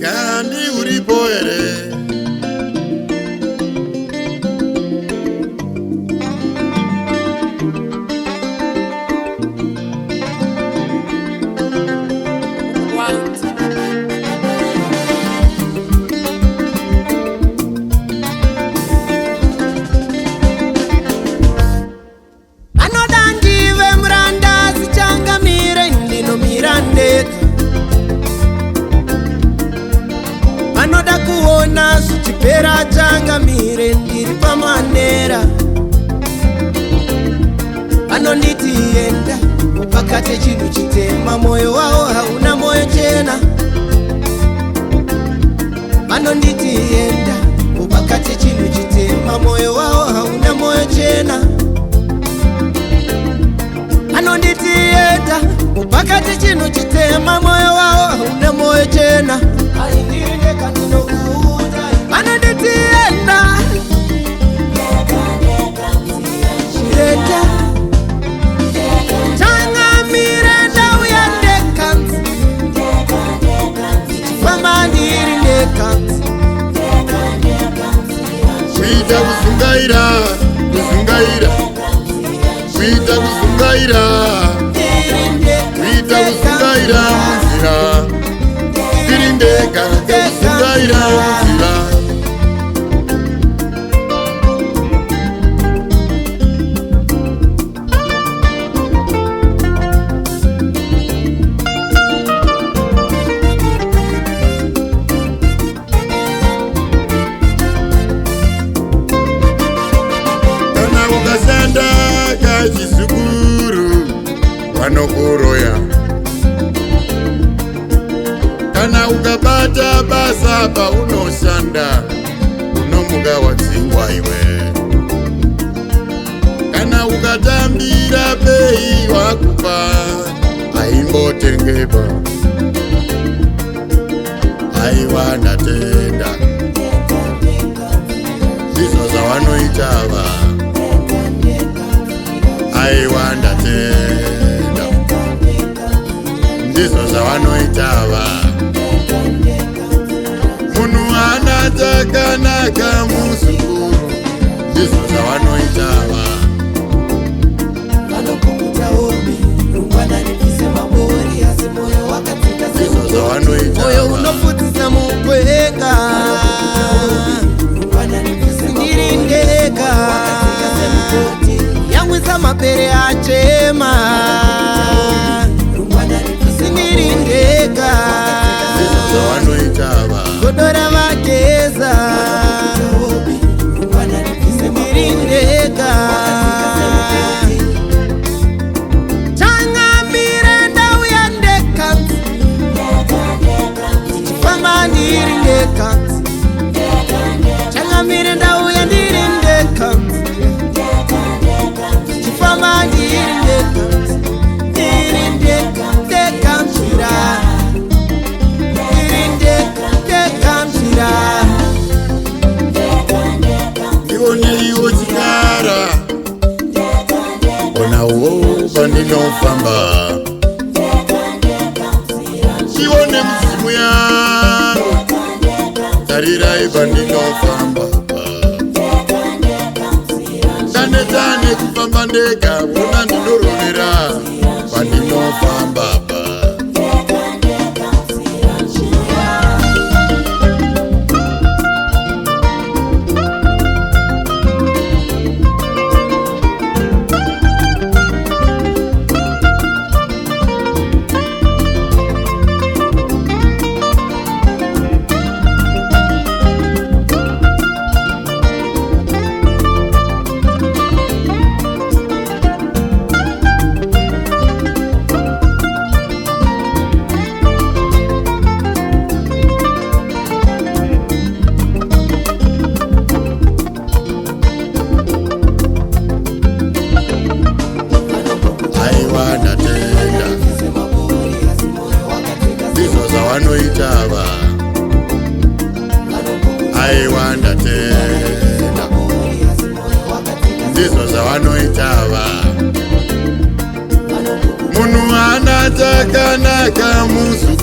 kandi uripo ere vanoda kuona zvichipera changamire ndiri pamanera. Vanonditi enda upakate chinhu chitema, moyo wavo hauna moyo chena. Vanonditi enda upakate chinhu chitema, moyo wavo hauna moyo chena. Vanonditi enda upakate chinhu chitema, moyo wavo hauna moyo chena. Vanonditienda changamire ndauya ndekanzi chifamba ndiri ndekanzi kuita kuzungaira kuzungaira kuita kuzungaira kuita kuzungaira munzira ndiri ndega kuzungaira munzira. Kana ukasanda kachizukuru vanokuroya, kana ukabata basa paunoshanda unomuka wadzingwa iwe, kana ukatambira bei wakupa aimbotengepa. Aiwa ndatenda ndizvo zvavanoita ava. Aiwa ndatenda ndizvo zvavanoita ava. Munhu hana chakanaka muzukuru, ndizvo zvavanoita ava. Vanokukuta hobi rungwanani kise mabori, asi moyo wakatika ndizvo zvavanoita ava. moyo unopfutsisa mukwenga ndiri ndega yamwisa mapere achema ndiri ndega ndizvo zvavanoita ava. godora vageza ndiri ndega changamire ndauya ndekanzi chifamba ndiri ndekanzi changamire ndauya ndiri ndekanzi chifamba ndiri ndekanzi ndiri ndekanzira ndiri ndekanzira Ione iwo chikara ona uwo pandinofamba, chione mizimu yangu tarirai pandinofamba. Tane kufamba ndega ona ndinorovera pandinofamba. Vanoita ava. Aiwa ndatenda ndizvo zvavanoita ava. Munhu hana chakanaka muzukuru.